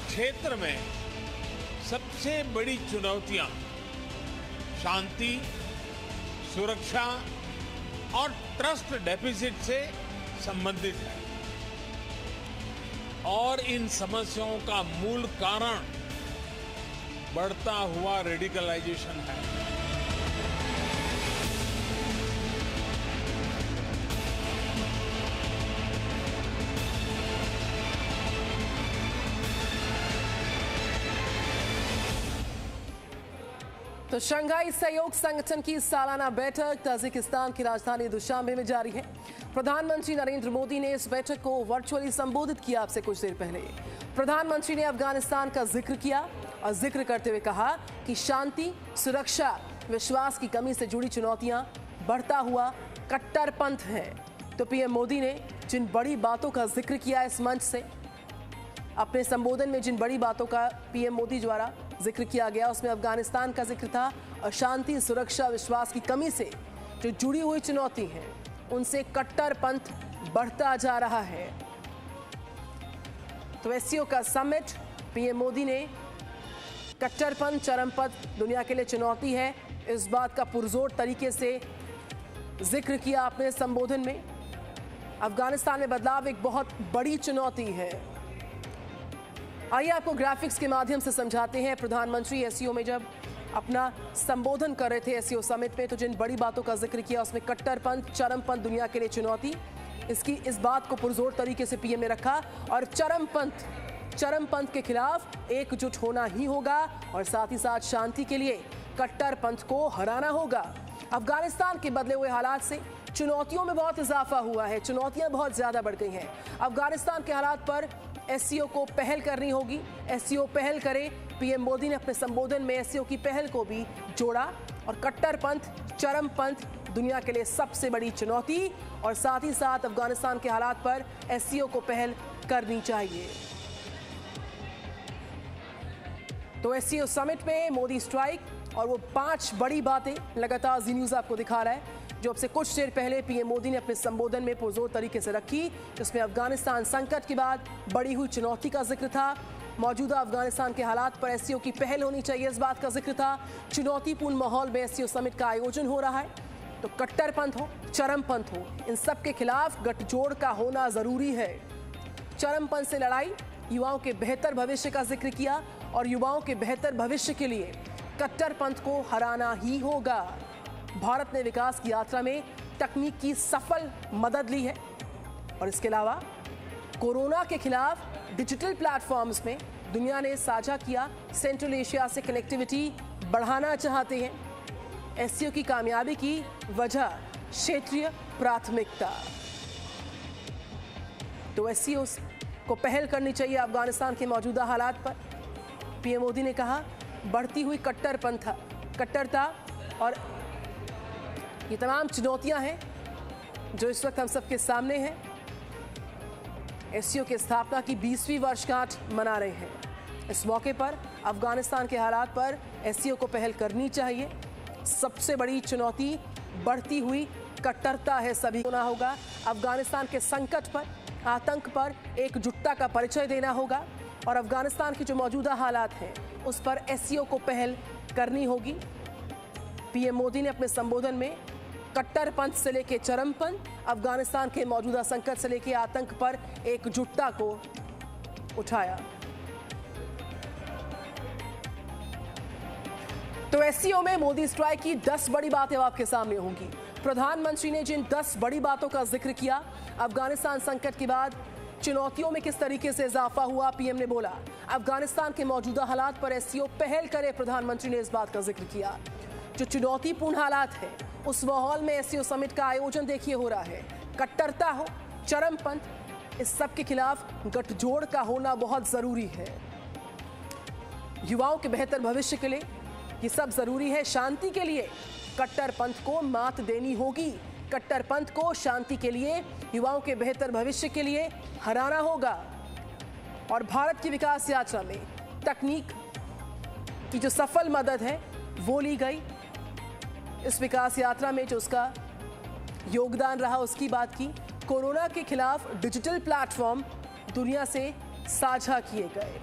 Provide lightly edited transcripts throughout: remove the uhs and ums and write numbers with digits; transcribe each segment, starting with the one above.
क्षेत्र में सबसे बड़ी चुनौतियां शांति, सुरक्षा और ट्रस्ट डेफिसिट से संबंधित है और इन समस्याओं का मूल कारण बढ़ता हुआ रेडिकलाइजेशन है। तो शंघाई सहयोग संगठन की सालाना बैठक ताजिकिस्तान की राजधानी दुशांबे में जारी है। प्रधानमंत्री नरेंद्र मोदी ने इस बैठक को वर्चुअली संबोधित किया। आपसे कुछ देर पहले प्रधानमंत्री ने अफगानिस्तान का जिक्र किया और जिक्र करते हुए कहा कि शांति, सुरक्षा, विश्वास की कमी से जुड़ी चुनौतियां बढ़ता हुआ कट्टरपंथ है। तो पीएम मोदी ने जिन बड़ी बातों का जिक्र किया इस मंच से, अपने संबोधन में जिन बड़ी बातों का पीएम मोदी द्वारा जिक्र किया गया उसमें अफगानिस्तान का जिक्र था और शांति, सुरक्षा, विश्वास की कमी से जो जुड़ी हुई चुनौती है उनसे कट्टरपंथ बढ़ता जा रहा है। तो एससीओ का समिट, पीएम मोदी ने कट्टरपंथ, चरमपंथ दुनिया के लिए चुनौती है, इस बात का पुरजोर तरीके से जिक्र किया अपने संबोधन में। अफगानिस्तान में बदलाव एक बहुत बड़ी चुनौती है। आइए आपको ग्राफिक्स के माध्यम से समझाते हैं। प्रधानमंत्री एससीओ में जब अपना संबोधन कर रहे थे एससीओ समिट में, तो जिन बड़ी बातों का जिक्र किया उसमें कट्टरपंथ, चरमपंथ दुनिया के लिए चुनौती, इस बात को पुरजोर तरीके से पीएम ने रखा और चरमपंथ के खिलाफ एकजुट होना ही होगा और साथ ही साथ शांति के लिए कट्टरपंथ को हराना होगा। अफगानिस्तान के बदले हुए हालात से चुनौतियों में बहुत इजाफा हुआ है, चुनौतियां बहुत ज्यादा बढ़ गई हैं। अफगानिस्तान के हालात पर एससीओ को पहल करनी होगी, एससीओ पहल करे। पीएम मोदी ने अपने संबोधन में एससीओ की पहल को भी जोड़ा और कट्टरपंथ, चरमपंथ दुनिया के लिए सबसे बड़ी चुनौती और साथ ही साथ अफगानिस्तान के हालात पर एससीओ को पहल करनी चाहिए। तो एससीओ समिट में मोदी स्ट्राइक और वो 5 बड़ी बातें लगातार जी न्यूज़ आपको दिखा रहा है, जो अब से कुछ देर पहले पीएम मोदी ने अपने संबोधन में पुरजोर तरीके से रखी, जिसमें अफगानिस्तान संकट के बाद बढ़ी हुई चुनौती का जिक्र था। मौजूदा अफगानिस्तान के हालात पर एससीओ की पहल होनी चाहिए, इस बात का जिक्र था। चुनौतीपूर्ण माहौल में एससीओ समिट का आयोजन हो रहा है, तो कट्टरपंथ हो, चरमपंथ हो, इन सब के खिलाफ गठजोड़ का होना जरूरी है। चरमपंथ से लड़ाई, युवाओं के बेहतर भविष्य का जिक्र किया और युवाओं के बेहतर भविष्य के लिए कट्टरपंथ को हराना ही होगा। भारत ने विकास की यात्रा में तकनीक की सफल मदद ली है और इसके अलावा कोरोना के खिलाफ डिजिटल प्लेटफॉर्म्स में दुनिया ने साझा किया। सेंट्रल एशिया से कनेक्टिविटी बढ़ाना चाहते हैं। एससीओ की कामयाबी की वजह क्षेत्रीय प्राथमिकता। तो एससीओ को पहल करनी चाहिए अफगानिस्तान के मौजूदा हालात पर। पीएम मोदी ने कहा बढ़ती हुई कट्टरता और ये तमाम चुनौतियां हैं जो इस वक्त हम सबके सामने हैं। एससीओ की स्थापना की 20वीं वर्षगांठ मना रहे हैं। इस मौके पर अफगानिस्तान के हालात पर एससीओ को पहल करनी चाहिए। सबसे बड़ी चुनौती बढ़ती हुई कट्टरता है, सभी होना होगा। अफगानिस्तान के संकट पर, आतंक पर एकजुटता का परिचय देना होगा और अफगानिस्तान के जो मौजूदा हालात हैं उस पर एससीओ को पहल करनी होगी। पीएम मोदी ने अपने संबोधन में कट्टरपंथ से लेकर चरमपंथ, अफगानिस्तान के मौजूदा संकट से लेकर आतंक पर एकजुटता को उठाया। तो एससीओ में मोदी स्ट्राइक की 10 बड़ी बातें आपके सामने होंगी। प्रधानमंत्री ने जिन 10 बड़ी बातों का जिक्र किया, अफगानिस्तान संकट के बाद चुनौतियों में किस तरीके से इजाफा हुआ, पीएम ने बोला। अफगानिस्तान के मौजूदा हालात पर एससीओ पहल करे, प्रधानमंत्री ने इस बात का जिक्र किया। जो चुनौतीपूर्ण हालात है उस माहौल में एससीओ समिट का आयोजन देखिए हो रहा है। कट्टरता हो, चरमपंथ, इस सब के खिलाफ गठजोड़ का होना बहुत जरूरी है। युवाओं के बेहतर भविष्य के लिए ये सब जरूरी है। शांति के लिए कट्टरपंथ को मात देनी होगी। कट्टरपंथ को शांति के लिए, युवाओं के बेहतर भविष्य के लिए हराना होगा। और भारत की विकास यात्रा में तकनीक की जो सफल मदद है वो ली गई। इस विकास यात्रा में जो उसका योगदान रहा उसकी बात की। कोरोना के खिलाफ डिजिटल प्लेटफॉर्म दुनिया से साझा किए गए,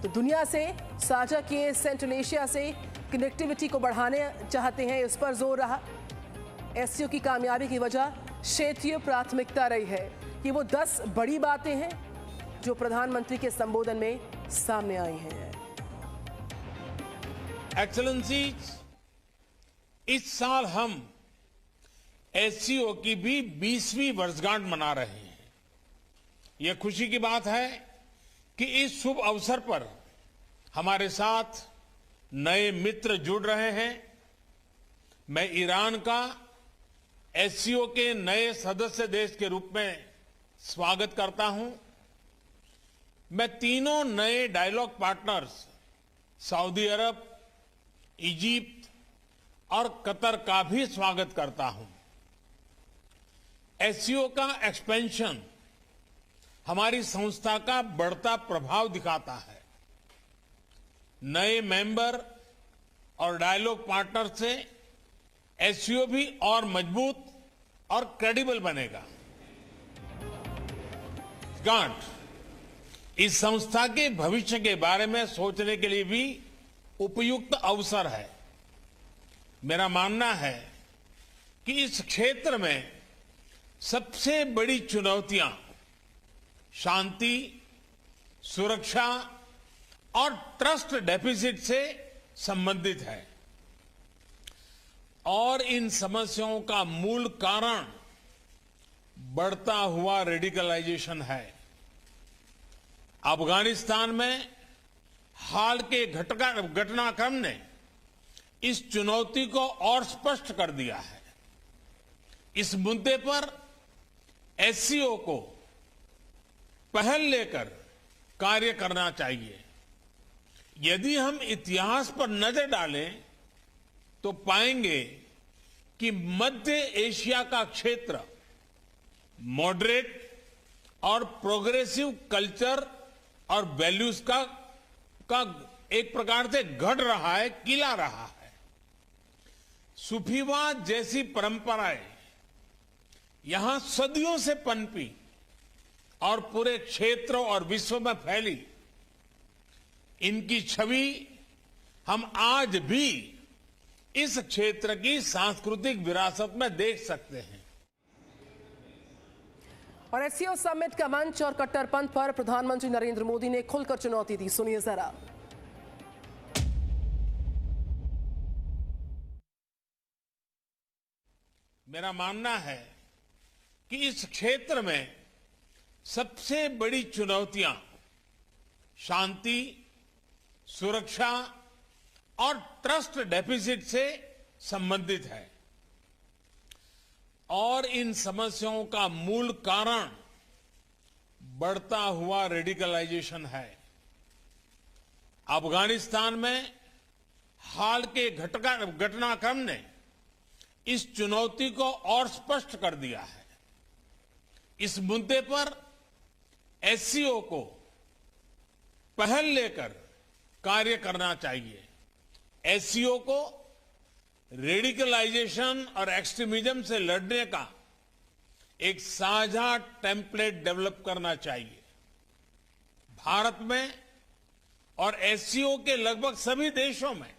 तो दुनिया से साझा किए सेंट्रल एशिया से कनेक्टिविटी को बढ़ाने चाहते हैं, इस पर जोर रहा। एससीओ की कामयाबी की वजह क्षेत्रीय प्राथमिकता रही है। ये वो 10 बड़ी बातें हैं जो प्रधानमंत्री के संबोधन में सामने आई हैं। एक्सेलेंसी, इस साल हम एससीओ की भी 20वीं वर्षगांठ मना रहे हैं। यह खुशी की बात है कि इस शुभ अवसर पर हमारे साथ नए मित्र जुड़ रहे हैं। मैं ईरान का एससीओ के नए सदस्य देश के रूप में स्वागत करता हूं। मैं तीनों नए डायलॉग पार्टनर्स सऊदी अरब, इजिप्ट और कतर का भी स्वागत करता हूं। एससीओ का एक्सपेंशन हमारी संस्था का बढ़ता प्रभाव दिखाता है। नए मेंबर और डायलॉग पार्टनर से एससीओ भी और मजबूत और क्रेडिबल बनेगा। गांठ इस संस्था के भविष्य के बारे में सोचने के लिए भी उपयुक्त अवसर है। मेरा मानना है कि इस क्षेत्र में सबसे बड़ी चुनौतियां शांति, सुरक्षा और ट्रस्ट डेफिसिट से संबंधित है और इन समस्याओं का मूल कारण बढ़ता हुआ रेडिकलाइजेशन है। अफगानिस्तान में हाल के घटनाक्रम ने इस चुनौती को और स्पष्ट कर दिया है। इस मुद्दे पर एससीओ को पहल लेकर कार्य करना चाहिए। यदि हम इतिहास पर नजर डालें तो पाएंगे कि मध्य एशिया का क्षेत्र मॉडरेट और प्रोग्रेसिव कल्चर और वैल्यूज का एक प्रकार से गढ़ रहा है, किला रहा है। सूफीवाद जैसी परंपराएं यहां सदियों से पनपी और पूरे क्षेत्र और विश्व में फैली। इनकी छवि हम आज भी इस क्षेत्र की सांस्कृतिक विरासत में देख सकते हैं। और एससीओ समिट का मंच और कट्टरपंथ पर प्रधानमंत्री नरेंद्र मोदी ने खुलकर चुनौती दी। सुनिए जरा। मेरा मानना है कि इस क्षेत्र में सबसे बड़ी चुनौतियां शांति, सुरक्षा और ट्रस्ट डेफिसिट से संबंधित है और इन समस्याओं का मूल कारण बढ़ता हुआ रेडिकलाइजेशन है। अफगानिस्तान में हाल के घटनाक्रम ने इस चुनौती को और स्पष्ट कर दिया है। इस मुद्दे पर एससीओ को पहल लेकर कार्य करना चाहिए। एससीओ को रेडिकलाइजेशन और एक्सट्रीमिज्म से लड़ने का एक साझा टेम्पलेट डेवलप करना चाहिए। भारत में और एससीओ के लगभग सभी देशों में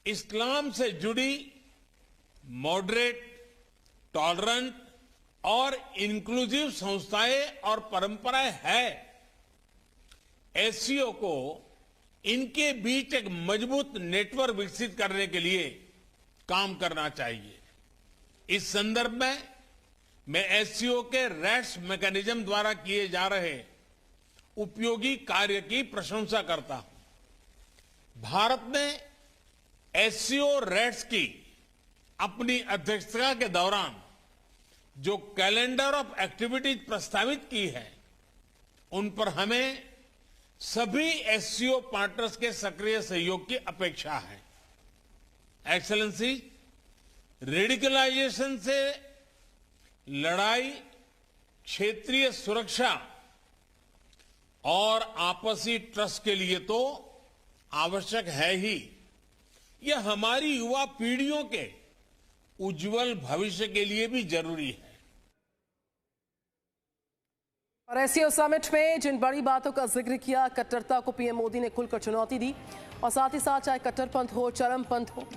इस्लाम से जुड़ी मॉडरेट, टॉलरेंट और इंक्लूसिव संस्थाएं और परंपराएं हैं। एससीओ को इनके बीच एक मजबूत नेटवर्क विकसित करने के लिए काम करना चाहिए। इस संदर्भ में मैं एससीओ के रैट्स मैकेनिज्म द्वारा किए जा रहे उपयोगी कार्य की प्रशंसा करता हूं। भारत ने एससीओ रैट्स की अपनी अध्यक्षता के दौरान जो कैलेंडर ऑफ एक्टिविटीज प्रस्तावित की है, उन पर हमें सभी एससीओ पार्टनर्स के सक्रिय सहयोग की अपेक्षा है। एक्सेलेंसी, रेडिकलाइजेशन से लड़ाई क्षेत्रीय सुरक्षा और आपसी ट्रस्ट के लिए तो आवश्यक है ही। यह हमारी युवा पीढ़ियों के उज्जवल भविष्य के लिए भी जरूरी है। और एससीओ समिट में जिन बड़ी बातों का जिक्र किया, कट्टरता को पीएम मोदी ने खुलकर चुनौती दी और साथ ही साथ चाहे कट्टरपंथ हो, चरमपंथ हो,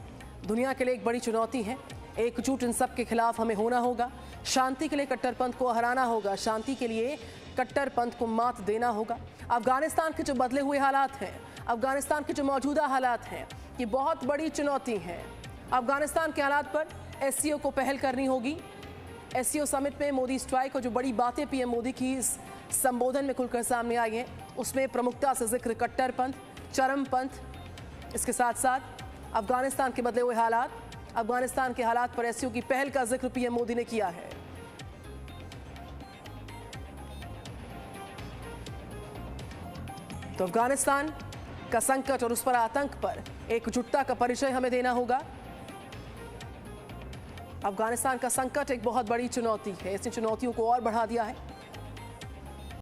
दुनिया के लिए एक बड़ी चुनौती है। एकजुट इन सब के खिलाफ हमें होना होगा। शांति के लिए कट्टरपंथ को हराना होगा, शांति के लिए कट्टरपंथ को मात देना होगा। अफगानिस्तान के जो बदले हुए हालात हैं, अफगानिस्तान के जो मौजूदा हालात हैं, ये बहुत बड़ी चुनौती है। अफगानिस्तान के हालात पर एससीओ को पहल करनी होगी। एससीओ समिट में मोदी स्ट्राइक और जो बड़ी बातें पीएम मोदी की इस संबोधन में खुलकर सामने आई हैं, उसमें प्रमुखता से जिक्र कट्टरपंथ, चरमपंथ, इसके साथ साथ अफगानिस्तान के बदले हुए हालात, अफगानिस्तान के हालात पर एससीओ की पहल का जिक्र पीएम मोदी ने किया है। तो अफगानिस्तान का संकट और उस पर आतंक पर एकजुटता का परिचय हमें देना होगा। अफगानिस्तान का संकट एक बहुत बड़ी चुनौती है, इसने चुनौतियों को और बढ़ा दिया है।